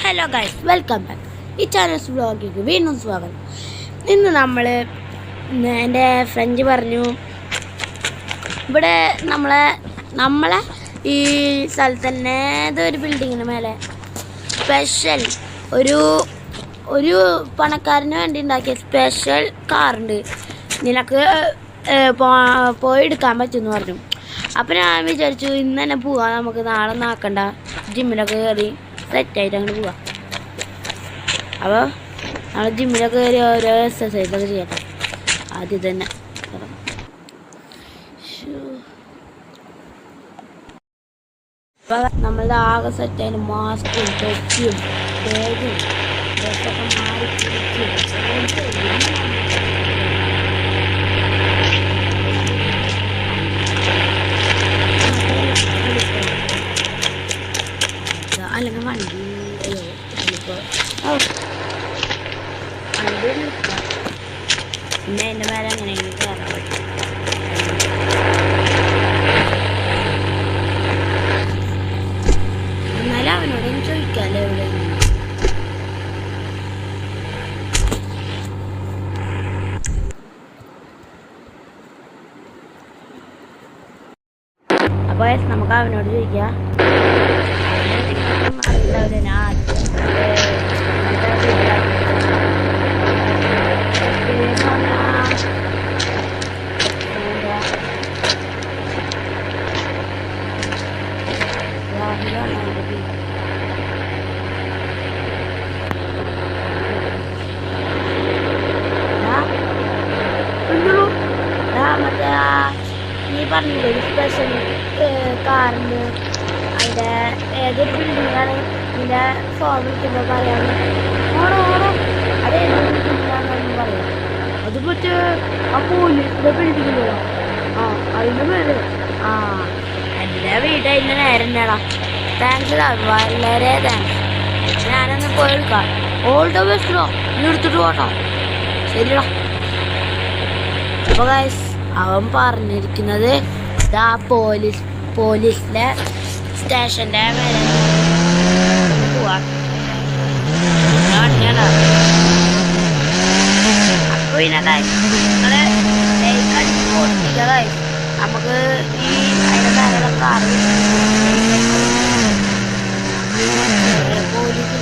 Hello guys, welcome back. ഈ channels വ്ളോഗിലേക്ക് വീണ്ടും സ്വാഗതം. ഇന്ന് എൻ്റെ ഫ്രണ്ട് പറഞ്ഞു, ഇവിടെ നമ്മളെ ഈ സ്ഥലത്ത് തന്നെ ഏതൊരു ബിൽഡിങ്ങിന് മേലെ സ്പെഷ്യൽ ഒരു പണക്കാരന് വേണ്ടി ഉണ്ടാക്കിയ സ്പെഷ്യൽ കാറുണ്ട്, നിനക്ക് പോയി എടുക്കാൻ പറ്റുമെന്ന് പറഞ്ഞു. അപ്പം ഞാൻ വിചാരിച്ചു ഇന്ന് തന്നെ പോവാം, നമുക്ക് നാളെ നാക്കണ്ട, ജിമ്മിലൊക്കെ കയറി സെറ്റായിട്ട് അങ്ങോട്ട് പോവാം. അപ്പോൾ നമ്മൾ ജിമ്മിലൊക്കെ കയറി ഓരോ എക്സസൈസൊക്കെ ചെയ്യട്ടെ. ആദ്യം തന്നെ അപ്പോൾ നമ്മളുടെ ആകെ സെറ്റായിട്ട് മാസ്കും തൊപ്പിയും ബാഗും ഡ്രസ്സൊക്കെ മാറി അല്ലെങ്കിൽ വണ്ടി പിന്നെ എൻ്റെ മേലെ എങ്ങനെയെങ്കിലും കയറാൻ പറ്റും. എന്നാലും അവനോടൊന്നും ചോദിക്കാമല്ലോ എവിടെ. അപ്പോൾ നമുക്ക് അവനോട് ചോദിക്കാം. നീ പറഞ്ഞില്ലേ ഒരു സ്പെഷ്യൽ കാറുണ്ട്, അതിൻ്റെ ഏതൊരു ബിൽഡിങ്ങാണ് നിന്റെ ഫോൺ വിളിക്കുമ്പോൾ പറയാൻ ഓടോ അത് ഏതൊരു ബിൽഡിങ്ങാണെന്ന് പറയാം. അത് മറ്റേ ആ പോലീസിൻ്റെ ബിൽഡിങ്ങിലോ അതിൻ്റെ മേലെ എൻ്റെ വീട് അതിൻ്റെ നേരെ തന്നെയാടാ. താങ്ക്സ് വളരെ താങ്ക്സ്. ഞാനൊന്ന് പോയി എടുക്കാം. ഓൾ ദ ബെസ്റ്റോ, നീ എടുത്തിട്ട് പോട്ടോ. ശരിടാ. അപ്പോൾ ഗൈസ്, അവൻ പറഞ്ഞിരിക്കുന്നത് ഇതാ പോലീസിലെ സ്റ്റേഷൻ്റെ മേലെ പോവാ. അപ്പോൾ പിന്നെ നിങ്ങള് ലൈക്ക് അടിച്ച് ഓടിപ്പിക്കാതായി നമുക്ക് ഈ അതിൻ്റെ മേലെ കാറ് പോലീസ്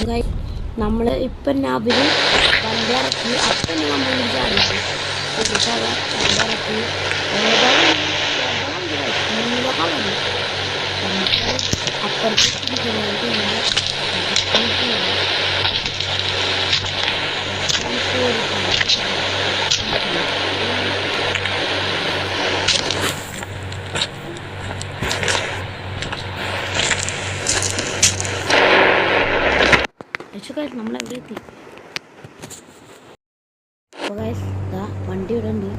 നമ്മളെ നമ്മൾ ഇപ്പം അവര് വണ്ടി ഇറക്കി അപ്പം നമ്മൾ വിചാരിച്ചു അപ്പുറത്ത് നമ്മളെവിടെ എത്തി. അപ്പോൾ ഗൈസ് ഇതാ വണ്ടി ഇവിടെ ഉണ്ട്.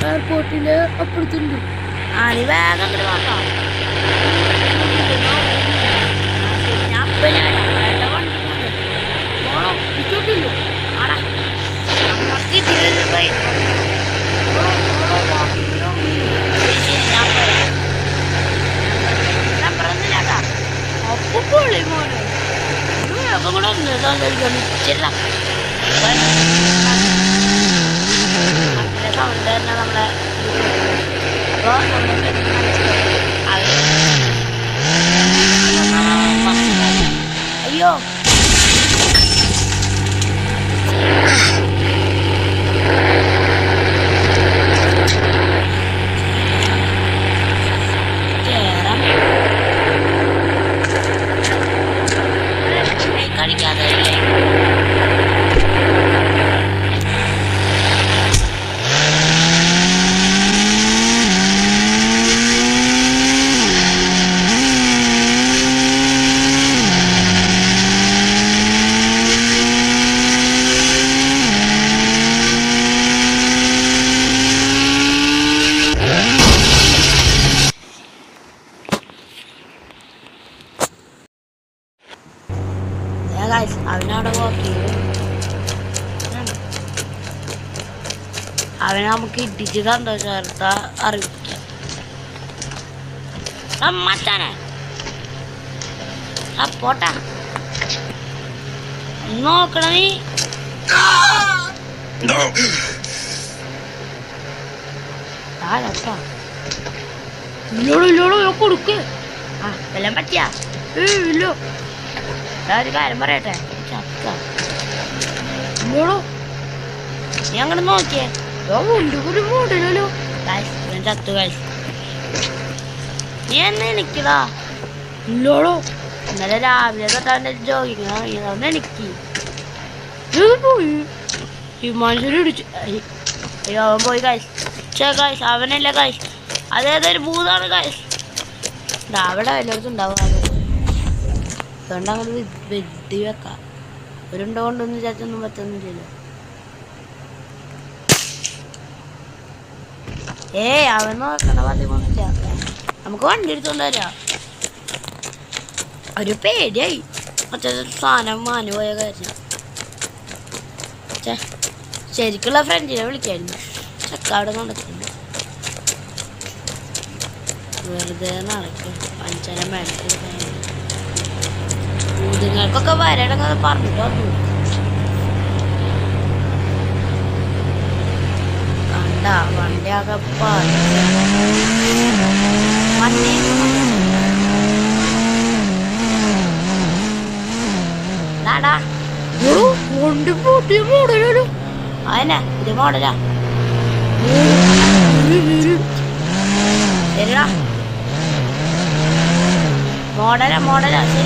എയർപോർട്ടിൻ്റെ അപ്പുറത്തുണ്ട്. നീ വേഗം നോക്കാം. ഞാൻ അപ്പം പോണോ ഇഷ്ടത്തില്ലോ ആടാ. കൂടെ ഉണ്ട് ഇച്ചിരി സൗണ്ട് തന്നെ നമ്മളെ അപ്പോൾ അയ്യോ കളിക്കാതെ അവനവിടെ നോക്കി അവനെ നമുക്ക് ഇടിച്ച് സന്തോഷവാർത്ത അറിയിക്കാം. മച്ചാനെ ആ പോട്ടാ നോക്കണ നീ ഇല്ലോളൂ കൊടുക്ക് ആ വല്ലം പറ്റിയാ ഇല്ലോ ഒരു കാര്യം പറയട്ടെ ചക്ക ഇല്ലോളൂ നീ അങ്ങോട്ട് നോക്കിയേ ഒരു മൂടില്ലല്ലോ ഞാൻ ചത്തു കാശ് നീ എന്നെ എനിക്കടാ ഇല്ലോളൂ ഇന്നലെ രാവിലെ തൊട്ടാൻ്റെ ജോഗിങ് ഇറങ്ങിയതാന്ന് എനിക്ക് പോയി ഈ മനുഷ്യനെ ഇടിച്ചു അയ്യോ അവൻ പോയി കാശ് പക്ഷേ കാശ് അവനല്ല കാശ് അതേതൊരു ഭൂതാണ് കാശ് അവിടെ എല്ലായിടത്തും ഉണ്ടാവും അതുകൊണ്ട് അങ്ങനെ വെടി വെക്കാം ഒരുണ്ട കൊണ്ടൊന്നും ചേച്ചൊന്നും പറ്റുന്നില്ലല്ലോ. അവൻ നോക്കണ പതിമൂന്നില്ല നമുക്ക് വണ്ടി എടുത്തോണ്ട് വരാം. ഒരു പേടിയായി മറ്റേ സാധനം മാനു പോയ കാര്യം ശരിക്കുള്ള ഫ്രണ്ടിനെ വിളിക്കായിരുന്നു. ചക്ക അവിടെ നടക്കുന്നു വെറുതെ നടക്കും പഞ്ചന ൂതുങ്ങൾക്കൊക്കെ വരണമെന്ന് പറഞ്ഞിട്ട് വന്നു. കണ്ട വണ്ടിയാകെ വണ്ടി വണ്ടി പൂട്ടിയ മോഡലോ അതന്നെ ഇത് മോഡലാ ശരിടാ മോഡലാ ശരി.